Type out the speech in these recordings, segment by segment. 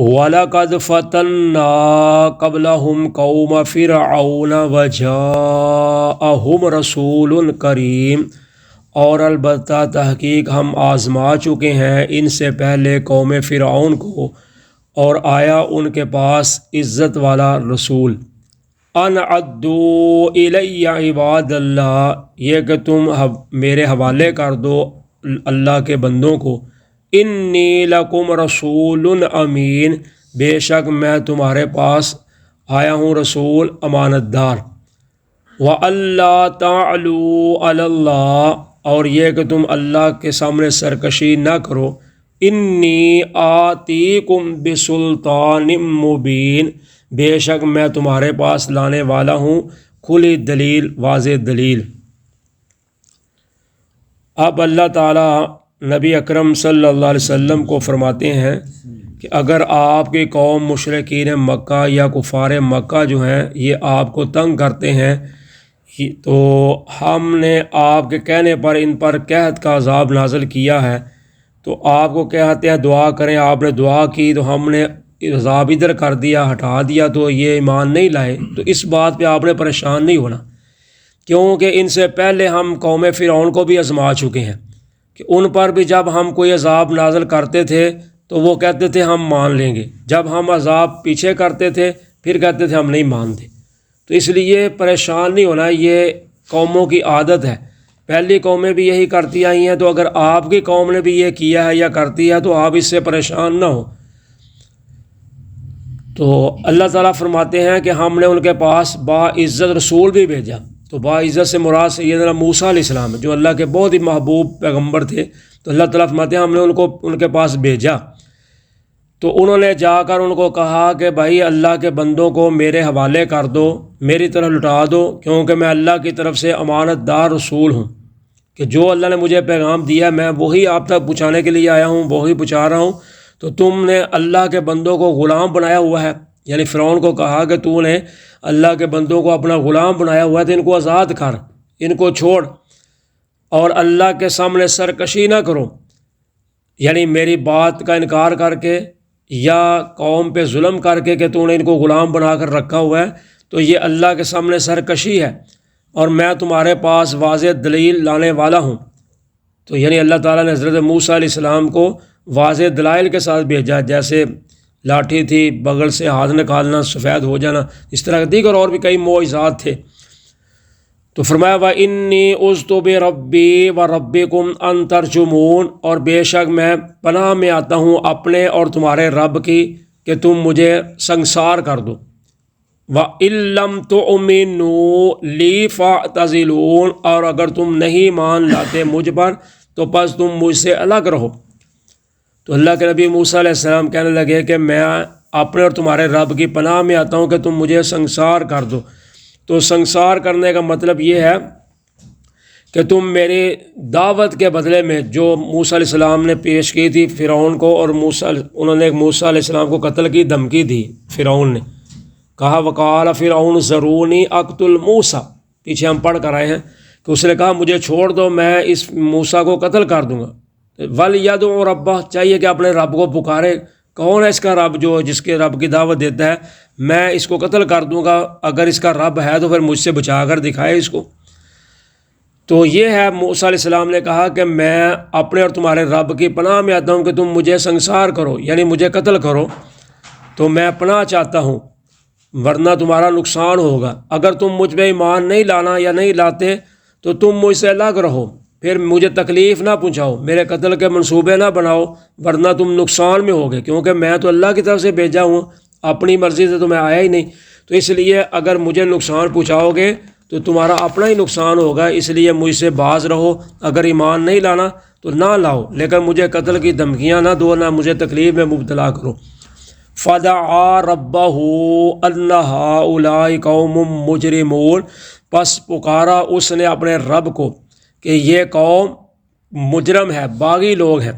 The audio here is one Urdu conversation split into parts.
وَلَقَدْ فَتَنَّا قَبْلَهُمْ قَوْمَ فِرْعَوْنَ وَجَاءَهُمْ رَسُولٌ کریم، اور البتہ تحقیق ہم آزما چکے ہیں ان سے پہلے قوم فرعون کو، اور آیا ان کے پاس عزت والا رسول۔ ان عدوا الی عباد اللہ، یہ کہ تم میرے حوالے کر دو اللہ کے بندوں کو۔ انی لکم رسول امین، بے شک میں تمہارے پاس آیا ہوں رسول امانت دار۔ وَأَلَّا تَعْلُوا عَلَى اللَّهِ، اور یہ کہ تم اللہ کے سامنے سرکشی نہ کرو۔ انی آتیکم بسلطان مبین، بے شک میں تمہارے پاس لانے والا ہوں کھلی دلیل، واضح دلیل۔ اب اللہ تعالیٰ نبی اکرم صلی اللہ علیہ وسلم کو فرماتے ہیں کہ اگر آپ کی قوم مشرکین مکہ یا کفار مکہ جو ہیں یہ آپ کو تنگ کرتے ہیں تو ہم نے آپ کے کہنے پر ان پر قحط کا عذاب نازل کیا ہے، تو آپ کو کہتے ہیں دعا کریں، آپ نے دعا کی تو ہم نے عذاب ادھر کر دیا، ہٹا دیا، تو یہ ایمان نہیں لائے، تو اس بات پہ آپ نے پریشان نہیں ہونا، کیونکہ ان سے پہلے ہم قوم فرعون کو بھی آزما چکے ہیں کہ ان پر بھی جب ہم کوئی عذاب نازل کرتے تھے تو وہ کہتے تھے ہم مان لیں گے، جب ہم عذاب پیچھے کرتے تھے پھر کہتے تھے ہم نہیں مانتے۔ تو اس لیے پریشان نہیں ہونا، یہ قوموں کی عادت ہے، پہلی قومیں بھی یہی کرتی آئی ہیں، تو اگر آپ کی قوم نے بھی یہ کیا ہے یا کرتی ہے تو آپ اس سے پریشان نہ ہو۔ تو اللہ تعالیٰ فرماتے ہیں کہ ہم نے ان کے پاس باعزت رسول بھی بھیجا، تو باعزت سے مراد سیدنا موسیٰ علیہ السلام جو اللہ کے بہت ہی محبوب پیغمبر تھے، تو اللہ تعالیٰ فرماتے ہیں ہم نے ان کے پاس بھیجا، تو انہوں نے جا کر ان کو کہا کہ بھائی اللہ کے بندوں کو میرے حوالے کر دو، میری طرف لٹا دو، کیونکہ میں اللہ کی طرف سے امانت دار رسول ہوں، کہ جو اللہ نے مجھے پیغام دیا میں وہی آپ تک پہنچانے کے لیے آیا ہوں، وہی پہنچا رہا ہوں۔ تو تم نے اللہ کے بندوں کو غلام بنایا ہوا ہے، یعنی فرعون کو کہا کہ تو نے اللہ کے بندوں کو اپنا غلام بنایا ہوا ہے تو ان کو آزاد کر، ان کو چھوڑ، اور اللہ کے سامنے سرکشی نہ کرو، یعنی میری بات کا انکار کر کے یا قوم پہ ظلم کر کے کہ تو نے ان کو غلام بنا کر رکھا ہوا ہے، تو یہ اللہ کے سامنے سرکشی ہے، اور میں تمہارے پاس واضح دلیل لانے والا ہوں۔ تو یعنی اللہ تعالیٰ نے حضرت موسیٰ علیہ السلام کو واضح دلائل کے ساتھ بھیجا، جیسے لاٹھی تھی، بغل سے ہاتھ نکالنا، سفید ہو جانا، اس طرح دیگر اور بھی کئی معجزات تھے۔ تو فرمایا وَإِنِّي عُذْتُ بِرَبِّي وَرَبِّكُمْ أَن تَرْجُمُونَ، اور بے شک میں پناہ میں آتا ہوں اپنے اور تمہارے رب کی کہ تم مجھے سنگسار کر دو۔ وَإِن لَّمْ تُؤْمِنُوا لِي فَاعْتَزِلُونِ، اور اگر تم نہیں مان لاتے مجھ پر تو پس تم مجھ سے الگ رہو۔ تو اللہ کے نبی موسیٰ علیہ السلام کہنے لگے کہ میں اپنے اور تمہارے رب کی پناہ میں آتا ہوں کہ تم مجھے سنگسار کر دو۔ تو سنگسار کرنے کا مطلب یہ ہے کہ تم میری دعوت کے بدلے میں جو موسیٰ علیہ السلام نے پیش کی تھی فرعون کو، اور انہوں نے موسیٰ علیہ السلام کو قتل کی دھمکی دی، فرعون نے کہا وقال فرعون ذرونی اقتل موسیٰ، پیچھے ہم پڑھ کر آئے ہیں کہ اس نے کہا مجھے چھوڑ دو، میں اس موسیٰ کو قتل کر دوں گا۔ وَلْيَدْعُ رَبَّهُ، چاہیے کہ اپنے رب کو پکارے، کون ہے اس کا رب جو جس کے رب کی دعوت دیتا ہے، میں اس کو قتل کر دوں گا، اگر اس کا رب ہے تو پھر مجھ سے بچا کر دکھائے اس کو۔ تو یہ ہے موسیٰ علیہ السلام نے کہا کہ میں اپنے اور تمہارے رب کی پناہ میں آتا ہوں کہ تم مجھے سنگسار کرو، یعنی مجھے قتل کرو، تو میں پناہ چاہتا ہوں ورنہ تمہارا نقصان ہوگا۔ اگر تم مجھ پہ ایمان نہیں لانا یا نہیں لاتے تو تم مجھ سے الگ رہو، پھر مجھے تکلیف نہ پہنچاؤ، میرے قتل کے منصوبے نہ بناؤ، ورنہ تم نقصان میں ہوگے، کیونکہ میں تو اللہ کی طرف سے بھیجا ہوں، اپنی مرضی سے تو میں آیا ہی نہیں۔ تو اس لیے اگر مجھے نقصان پہنچاؤ گے تو تمہارا اپنا ہی نقصان ہوگا، اس لیے مجھ سے باز رہو، اگر ایمان نہیں لانا تو نہ لاؤ، لیکن مجھے قتل کی دھمکیاں نہ دو، نہ مجھے تکلیف میں مبتلا کرو۔ فَدَعَا رَبَّهُ أَنَّ هَٰؤُلَاءِ قَوْمٌ مُجْرِمُونَ، پس پکارا اس نے اپنے رب کو کہ یہ قوم مجرم ہے، باغی لوگ ہیں۔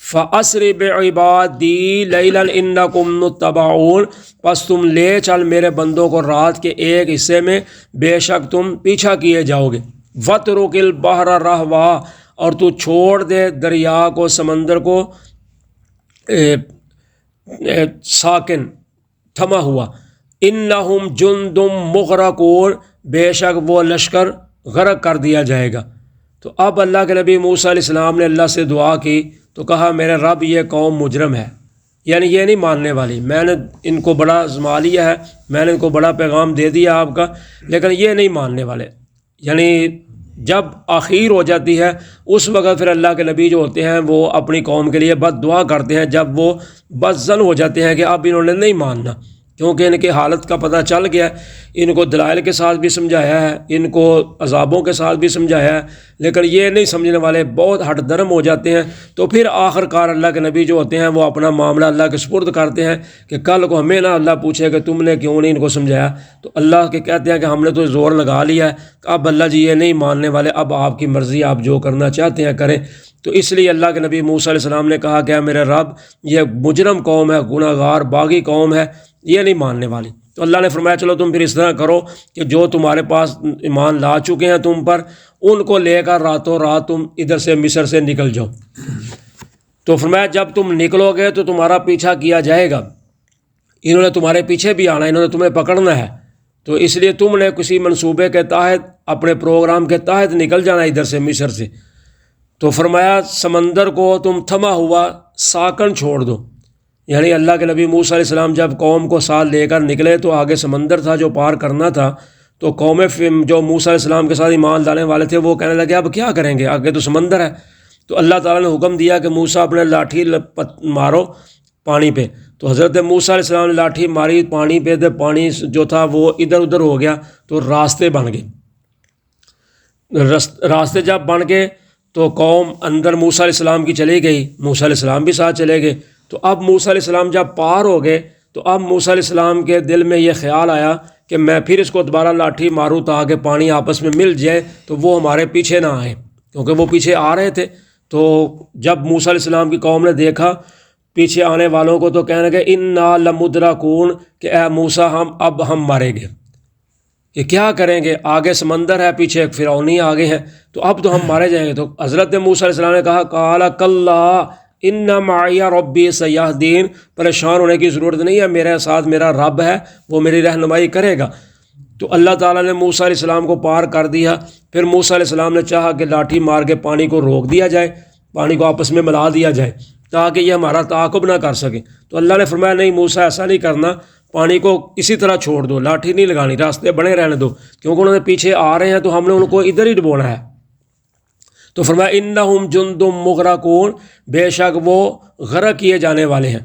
فَأَسْرِ بِعِبَادِي لَيْلًا إِنَّكُمْ مُتَّبَعُونَ، پس تم لے چل میرے بندوں کو رات کے ایک حصے میں، بے شک تم پیچھا کیے جاؤ گے۔ وَاتْرُكِ الْبَحْرَ رَهْوًا، اور تو چھوڑ دے دریا کو، سمندر کو ساکن تھما ہوا، انہم جندم مغرقون، بے شک وہ لشکر غرق کر دیا جائے گا۔ تو اب اللہ کے نبی موسیٰ علیہ السلام نے اللہ سے دعا کی تو کہا میرے رب یہ قوم مجرم ہے، یعنی یہ نہیں ماننے والی، میں نے ان کو بڑا آزما لیا ہے، میں نے ان کو بڑا پیغام دے دیا آپ کا، لیکن یہ نہیں ماننے والے۔ یعنی جب آخیر ہو جاتی ہے اس وقت پھر اللہ کے نبی جو ہوتے ہیں وہ اپنی قوم کے لیے بد دعا کرتے ہیں، جب وہ بدظن ہو جاتے ہیں کہ اب انہوں نے نہیں ماننا، کیونکہ ان کی حالت کا پتہ چل گیا ہے، ان کو دلائل کے ساتھ بھی سمجھایا ہے، ان کو عذابوں کے ساتھ بھی سمجھایا ہے، لیکن یہ نہیں سمجھنے والے، بہت ہٹ درم ہو جاتے ہیں۔ تو پھر آخر کار اللہ کے نبی جو ہوتے ہیں وہ اپنا معاملہ اللہ کے سپرد کرتے ہیں کہ کل کو ہمیں نہ اللہ پوچھے کہ تم نے کیوں نہیں ان کو سمجھایا۔ تو اللہ کے کہتے ہیں کہ ہم نے تو زور لگا لیا ہے، اب اللہ جی یہ نہیں ماننے والے، اب آپ کی مرضی، آپ جو کرنا چاہتے ہیں کریں۔ تو اس لیے اللہ کے نبی موسیٰ علیہ السلام نے کہا کہ میرے رب یہ مجرم قوم ہے، گناہ گار باغی قوم ہے، یہ نہیں ماننے والی۔ تو اللہ نے فرمایا چلو تم پھر اس طرح کرو کہ جو تمہارے پاس ایمان لا چکے ہیں تم پر، ان کو لے کر راتوں رات تم ادھر سے مصر سے نکل جاؤ۔ تو فرمایا جب تم نکلو گے تو تمہارا پیچھا کیا جائے گا، انہوں نے تمہارے پیچھے بھی آنا ہے، انہوں نے تمہیں پکڑنا ہے، تو اس لیے تم نے کسی منصوبے کے تحت، اپنے پروگرام کے تحت نکل جانا ادھر سے مصر سے۔ تو فرمایا سمندر کو تم تھما ہوا ساکن چھوڑ دو، یعنی اللہ کے نبی موسیٰ علیہ السلام جب قوم کو ساتھ لے کر نکلے تو آگے سمندر تھا جو پار کرنا تھا، تو قوم جو موسیٰ علیہ السلام کے ساتھ ایمان لانے والے تھے وہ کہنے لگے اب کیا کریں گے، آگے تو سمندر ہے۔ تو اللہ تعالیٰ نے حکم دیا کہ موسیٰ اپنے لاٹھی مارو پانی پہ، تو حضرت موسیٰ علیہ السلام نے لاٹھی ماری پانی پہ، تو پانی جو تھا وہ ادھر ادھر ہو گیا، تو راستے بن گئے۔ راستے جب بن گئے تو قوم اندر موسیٰ علیہ السلام کی چلی گئی، موسیٰ علیہ السلام بھی ساتھ چلے گئے۔ تو اب موسیٰ علیہ السلام جب پار ہو گئے تو اب موسیٰ علیہ السلام کے دل میں یہ خیال آیا کہ میں پھر اس کو دوبارہ لاٹھی ماروں تاکہ پانی آپس میں مل جائے تو وہ ہمارے پیچھے نہ آئے، کیونکہ وہ پیچھے آ رہے تھے۔ تو جب موسیٰ علیہ السلام کی قوم نے دیکھا پیچھے آنے والوں کو تو کہنے لگے انا لمدرکون، کہ اے موسیٰ ہم ماریں گے، کہ کیا کریں گے، آگے سمندر ہے، پیچھے ایک فرعونی آگے ہیں، تو اب تو ہم مارے جائیں گے۔ تو حضرت موسیٰ علیہ السلام نے کہا قال کلا ان معی ربی سیہدین، پریشان ہونے کی ضرورت نہیں ہے، میرے ساتھ میرا رب ہے، وہ میری رہنمائی کرے گا۔ تو اللہ تعالیٰ نے موسیٰ علیہ السلام کو پار کر دیا۔ پھر موسیٰ علیہ السلام نے چاہا کہ لاٹھی مار کے پانی کو روک دیا جائے، پانی کو آپس میں ملا دیا جائے تاکہ یہ ہمارا تعاقب نہ کر سکے۔ تو اللہ نے فرمایا نہیں موسیٰ ایسا نہیں کرنا، پانی کو اسی طرح چھوڑ دو، لاٹھی نہیں لگانی، راستے بنے رہنے دو، کیونکہ انہوں نے پیچھے آ رہے ہیں تو ہم نے ان کو ادھر ہی ڈبونا ہے۔ تو فرمایا انہم جندم مغرقون، بے شک وہ غرق کیے جانے والے ہیں۔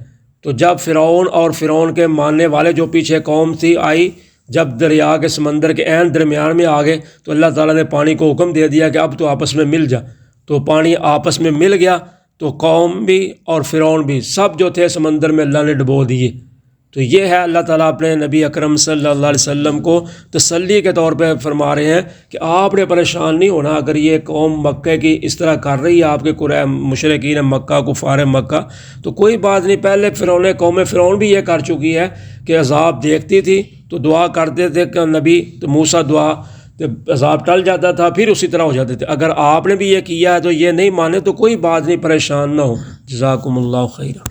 تو جب فرعون اور فرعون کے ماننے والے جو پیچھے قوم تھی آئی، جب دریا کے سمندر کے عین درمیان میں آ گئے تو اللہ تعالیٰ نے پانی کو حکم دے دیا کہ اب تو آپس میں مل جا۔ تو پانی آپس میں مل گیا، تو قوم بھی اور فرعون بھی سب جو تھے سمندر میں اللہ نے ڈبو دیے۔ تو یہ ہے اللہ تعالیٰ اپنے نبی اکرم صلی اللہ علیہ وسلم کو تسلی کے طور پہ فرما رہے ہیں کہ آپ نے پریشان نہیں ہونا اگر یہ قوم مکہ کی اس طرح کر رہی ہے، آپ کے مشرکین مکہ کفار مکہ، تو کوئی بات نہیں، پہلے قوم فرعون بھی یہ کر چکی ہے کہ عذاب دیکھتی تھی تو دعا کرتے تھے کہ نبی، تو موسیٰ دعا عذاب ٹل جاتا تھا، پھر اسی طرح ہو جاتے تھے۔ اگر آپ نے بھی یہ کیا ہے تو یہ نہیں مانے تو کوئی بات نہیں، پریشان نہ ہو۔ جزاکم اللہ خیرہ۔